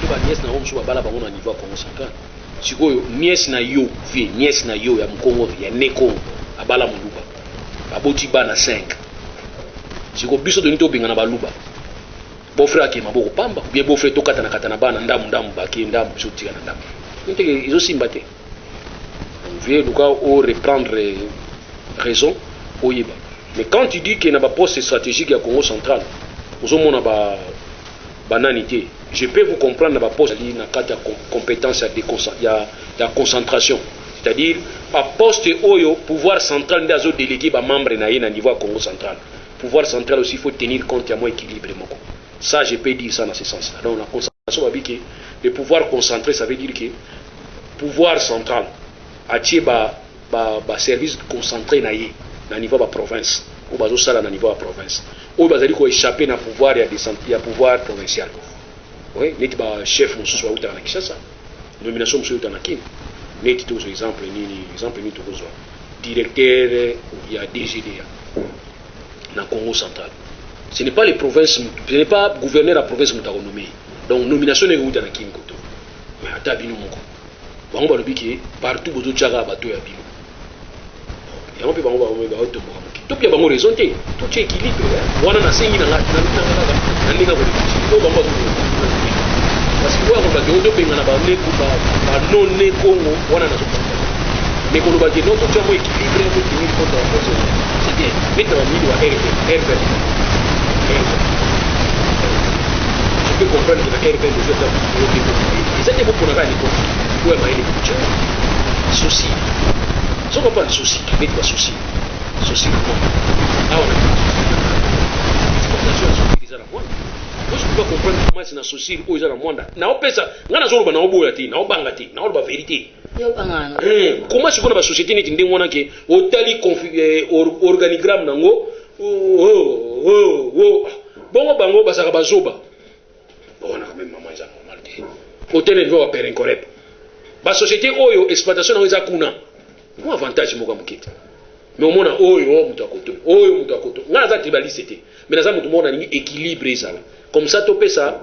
to ba niesi na mushuba bala ba ngona niveau Kongo central sikoyo niesi na yo vie niesi na yo ya Mkongo ya neko abala muluba baboti bana 5 siko biso de nito bingana baluba beau frère ki maboko pamba bien beau frère to katana bana ndamu baki ndamu biso tika na ndamu nteke izo simbate vieux Luka au reprendre raison au Yéba. Mais quand tu dis qu'il n'y a pas de poste stratégique à Congo central, vous avez banalité. Je peux vous comprendre dans poste il y a de compétence il y a concentration. C'est-à-dire par poste oyo pouvoir central des autres délégués par membre na niveau Congo central. Pouvoir central aussi il faut tenir compte à moins équilibré moko. Ça je peux dire ça dans ce sens-là. Donc la concentration va dire que le pouvoir concentré ça veut dire que pouvoir central atie ba service concentré na ye na niveau ba province ou bazo sala na niveau ba province ou bazali ko échapper na pouvoir ya descente ya pouvoir provincial oui neti ba chef mususu wa utana Kinshasa nomination mususu utana Kin neti to exemple ni to zo directeur ya DGDA na Congo central ce n'est pas les provinces ce n'est pas gouverneur la province mutakonomé donc nomination ne utana Kin koto mais ata bino moko bango balobiki partout bozo tchaka bato ya bino yango pe bango ba to boka moki to pia bango raison te to che équilibre wana na sengi na ngati na ndinga boli to bango parce que wako ba do penga na ba neko ba non neko wana na sopa mais ko ba ke no to tchamo équilibre ko tenir compte de la force c'est bien mettre en milieu à RV je peux comprendre que la RV de jeu de c'était pour la radio ouais mais il est souci ça va pas de souci mais pas souci ah on a moi je peux pas comprendre comment c'est un souci où ils ont la moindre na opesa ngana zolo na oboya ti na obanga ti na oba vérité yo bangana comment c'est qu'on a société neti ndenge wana ke otali organigramme nango bongo bango basaka bazoba on a quand même maman ça normal te hôtel niveau à Perencorep ba société oyo exploitation na kuna Mo avantage moko mukete. Mais au moins oyo mutu akoto. Nga za tribaliste te. Mais naza mutu mona ningi équilibre ezala. Comme ça topé ça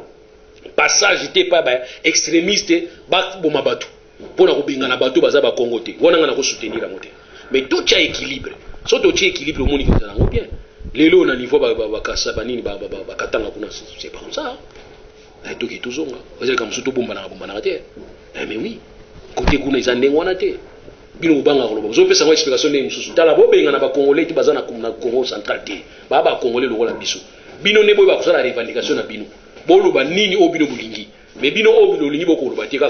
passage te pas ba extrémiste ba boma batu. Pona ko bingana batu baza ba Congo te. Wana nga na ko soutenir amote. Mais tout tient équilibre. So to tient équilibre moni ko zala bien. Lelo na niveau ba kasa banini ba katanga kuna c'est pas comme ça. Ay to ki tuzonga. Oze comme surtout bomba na te. Mais oui. Côté kuna izande ngwana te. Bino banga ko lobo. Zo pesa ngo explication ne mususu. Tala bo benga na ba Congolais ti bazana na Congo central te. Ba Congolais lokola biso. Bino ne boy ba kusala revendication na bino. Bolo ba nini o bino bulingi. Mais bino o bino lingi boko ba tika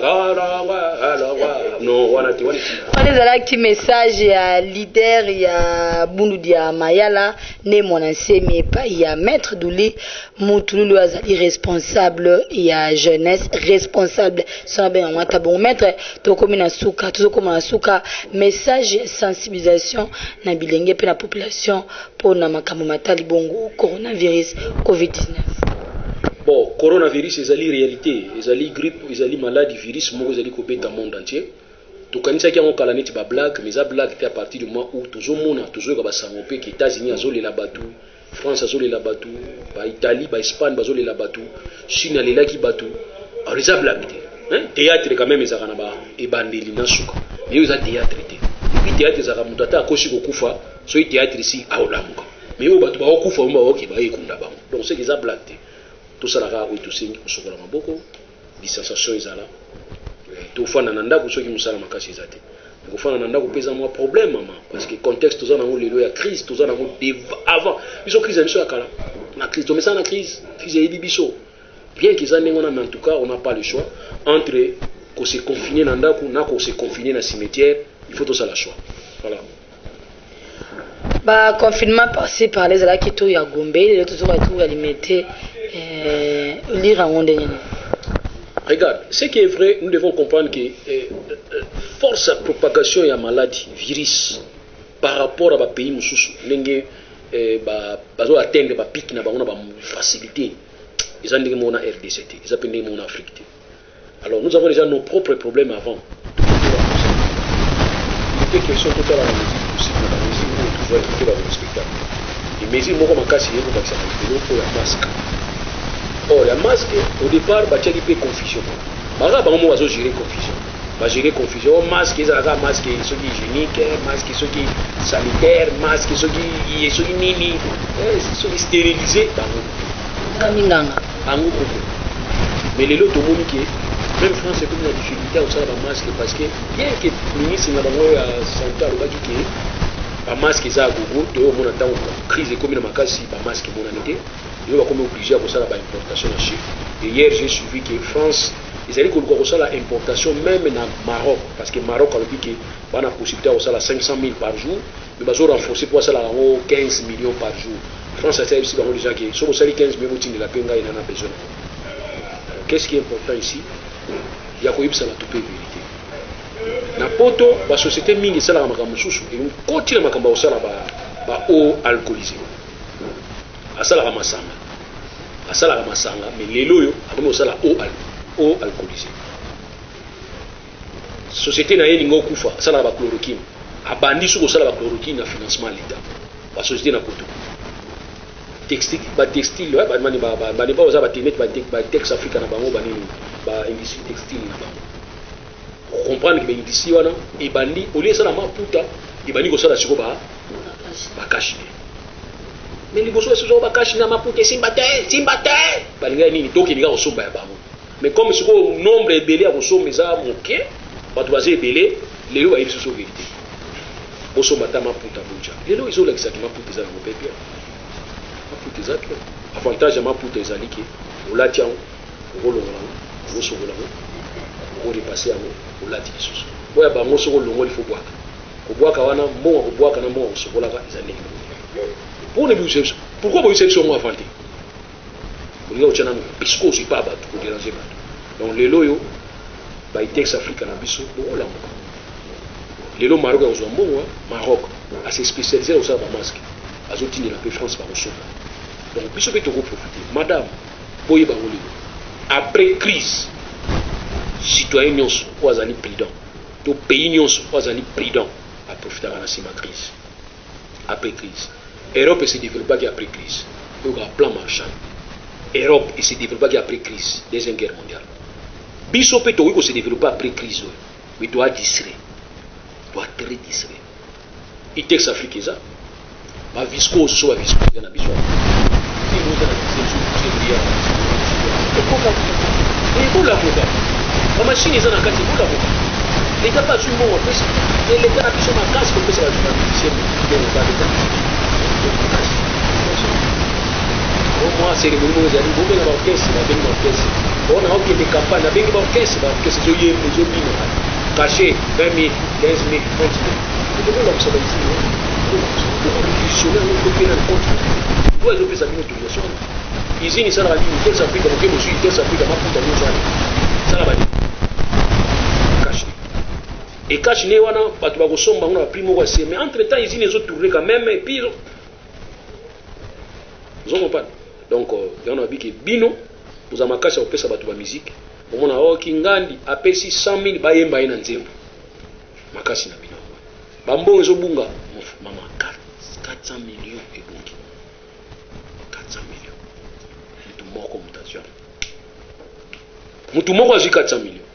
no wana te wana. On est là qui message ya leader ya Bundu dia Mayala ne mon ancien mais pas il y a maître Douli Mutulu azali responsable ya jeunesse responsable ça ben on ta bon maître to comme na suka to comme na suka message sensibilisation na bilenge pe na population pour na makambo matali bongo coronavirus COVID-19. Bon, coronavirus ezali réalité, ezali grippe, ezali maladie virus moko ezali kobeta monde entier. Tokanisa ki yango kala neti ba blague, mais za blague te à partir du moment où tozomona tozoyoka basango pe ki États-Unis azolela batu, France azolela batu, ba Italie, ba Espagne bazolela batu, Chine alelaki batu. Alors eza blague te. Hein? Théâtre quand même ezaka na ba ebandeli na suka. Mais eza théâtre te. Puis théâtre ezaka mutu ata akoshi kokufa, so théâtre ici aolamuka. Mais o batu ba okufa mba oki ba ekunda bango. Donc c'est eza blague te. Tout ça là où tout signe sur la maboko distanciation ezala to fana na ndako soki musala makasi ezate ko fana na ndako pesa moi problème mama parce que contexte tout ça na lelo ya crise tout ça na avant biso crise biso akala na crise to mesa na crise ya biso bien qu'ils en aient mais en tout cas on n'a pas le choix entre ko se confiner na ndako na ko se confiner na cimetière il faut tout ça la choix voilà. Bah confinement passé par les ala qui tout ya Gombe les tout ya limité lire en monde. Regarde, ce qui est vrai, nous devons comprendre que force à propagation ya maladie virus par rapport à ba pays mususu ndenge bazo atteindre ba pic na bango ba facilité ils ont ndenge mona RDC ils appellent ndenge mona Afrique. Alors nous avons déjà nos propres problèmes avant. Il était question tout à l'heure toujours être dans le spectacle. Et mesure moko makasi yeko bakisa na biloko ya masque. Or la masque au départ batiaki pe confusion. Baka bango mo bazo gérer confusion. Ba gérer confusion masque ezalaka masque soki hygiénique, masque soki sanitaire, masque soki nini, soki stérilisé bango. Kaminganga. Bango koko. Mais les lots tomoni que même France est comme la difficulté à usala ba masque parce que bien que ministre na bango ya santé alobaki ke ba masque za gogo to mona tango crise comme na makasi ba masque mona nete ils vont comme obligé à faire la importation en Chine. Et hier j'ai suivi que France ils allaient faire la importation même dans Maroc parce que Maroc a dit que on a possibilité de faire 500 000 par jour mais ils ont renforcé pour ça 15 millions par jour. France a dit aussi déjà que si vous avez 15 millions de la peine il en a besoin. Qu'est-ce qui est important ici? Il y a quoi ça la toute vérité. Na poto la société mingi ça la makambo susu et continue makambo ça la ba eau alcoolisée. Asala masanga mais lelo yo akomi osala eau alcoolisée société na ye ningo kufa asala ba chloroquine abandi soko osala ba chloroquine na financement à l'état ba société na poto textile bani ba oza ba tenet ba Tex Africa na bango banini ba industrie textile na bango comprendre que industrie wana ebandi olie sala maputa ebandi kosala siko ba kashi. Mais les bossos sont pas cachés dans ma poute simbate balinga nini donc il y a au somba ya bango mais comme ce nombre est belé à somba ça moké pas de baser belé les lois ils sont vérité bosso mata ma poute bunja les lois ils ont exactement poute ça mon pépé ma poute ça avantage ma poute ezali ki ola tian rolonga bosso rolonga on repasser à olati lisusu boya bango soko longo il faut boire ko boaka wana mo ko boaka na mo sokola ka ezali pourquoi vous êtes sur moi avant? Vous avez un pisco, c'est pas battu, vous dérangez pas. Donc les loyaux, bah ils Tex Africa na biso, bon là. Les loyaux Maroc aux Zambon, Maroc, à se spécialiser au sabre masque, à zotini la paix France par au sol. Donc biso peut profiter. Madame, boye bangoli. Après crise, citoyens nyonso, oazali prudent. To pays nyonso, oazali prudent. profiter de la crise. Après crise. L'Europe s'est développée après crise. Donc, un plan marchand. L'Europe s'est développée après crise, Deuxième Guerre mondiale. Biso peut se développer après crise, mais doit distrait. Doit très distrait. Il texte africain ça. Ma viscose soit viscose, il y a un bisou. Il y a la machine est dans la case de l'avocat. L'État pas sur le mot, et l'État a besoin de casse pour que ça va faire moi, c'est les mouvements qui arrivent, vous avez l'orchestre, vous avez l'orchestre. On a des campagnes, avec l'orchestre, l'orchestre, c'est les caché 20 000, 15 000, 30 000. Vous devez l'observer ici. Pour révolutionner un autre pays dans le compte. Vous avez fait sa autorisation. Ici, il s'en a dit, il s'applique dans le pays, il s'applique dans ma putain de nous. Ça va dire. Caché. Et caché, on a pas de sombre, on a pris mon roi. Mais entre-temps, ici, les autres tournent quand même, et puis. Vous comprenez? Donc, il y en a qui bino, vous avez caché au pesa batu ba musique. Au moins, on a kingandi a pesi 100 000 baye baye na nzembo. Makasi na bino. Bambo ezo bunga, mama 400 millions et bungi. 400 millions. Mutu moko mutation. Mutu moko azi 400 millions.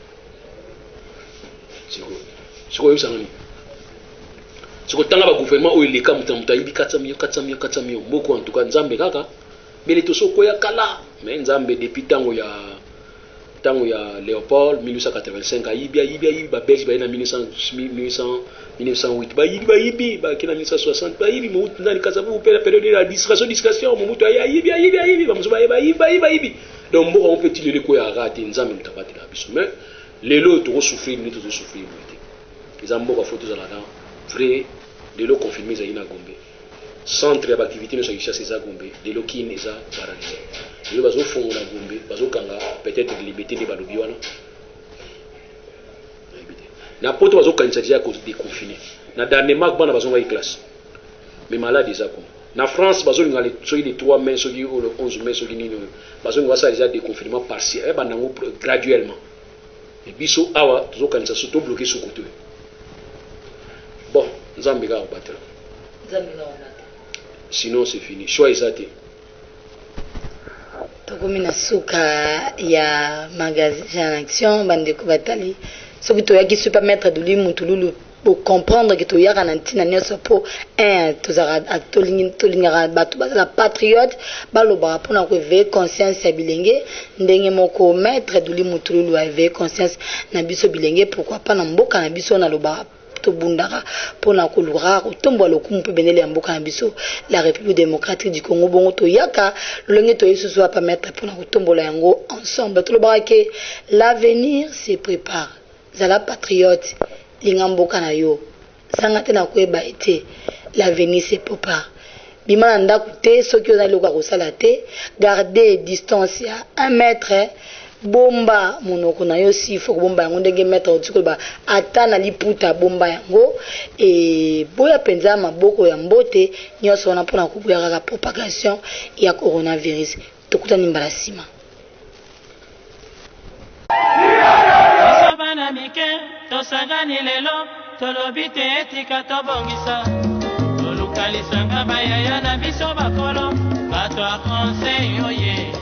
Siko yo sanani. Siko tanga ba gouvernement o eleka muta yibi 400 millions. Moko en tout cas nzambe kaka. Mais tout ce qu'il y a là, mais Nzambe depuis tango ya Léopold 1885 Belge en 1908 kina 1960 Mout nani kasabu pela période de la discrétion Mout donc on peut dire que ya raté Nzambe mtabati la biso mais les lots to souffrir ni to souffrir les ambo photos à la vrai les lots confirmés à Gombe centre d'activité de chasse à Gombe, de l'Okin et ça paralysé. Les bateaux font la Gombe, bateaux kanga, peut-être de liberté de Balobiwana. N'importe où bateaux kanisa à cause des confinés. Na Danemark, bana bateaux en classe. Mais malade déjà comme. Na France, bateaux ont les 3 mai, ceux qui ont le 11 mai, ceux qui n'ont bateaux ont ça déjà des confinements partiels, graduellement. Et biso awa, bateaux kanisa surtout bloqués sur côté. Bon, Nzambe ga battre. Sinon c'est fini. Choix exacté. Tokomi na suka ya magasin en action bande ko batali. Soki to yaki super mettre de lui mutululu pour comprendre que to yaka na ntina nyoso po to zara tolinga batu bazala patriote baloba pona ko éveiller conscience ya bilenge ndenge moko mettre de lui mutululu éveiller conscience na biso bilenge pourquoi pas na mboka na biso na loba bundaka pona kolura otombo lokumu pe benele ya mboka na biso la République démocratique du Congo bongo to yaka lolenge to yesu so pas mettre pona otombola yango ensemble to lobaka ke l'avenir se prépare zala patriote linga mboka na yo sanga te na koyeba ete l'avenir se prépare bima ndako te soki oza loka kosala te garder distance ya 1 mètre bomba monoko na yo si faut bomba yango ndenge mettre otiko ba atana liputa bomba yango et boya penza maboko ya mbote nyoso na pona kubuya kaka propagation ya coronavirus tokutani mbala sima bana mike tosangani lelo tolobite etika tobongisa tolukalisanga bayaya na biso bakolo bato a conseil oye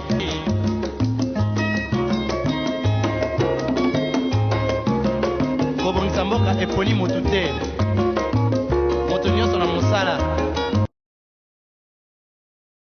kobongisa mboka eponi motu te moto nyonso na mosala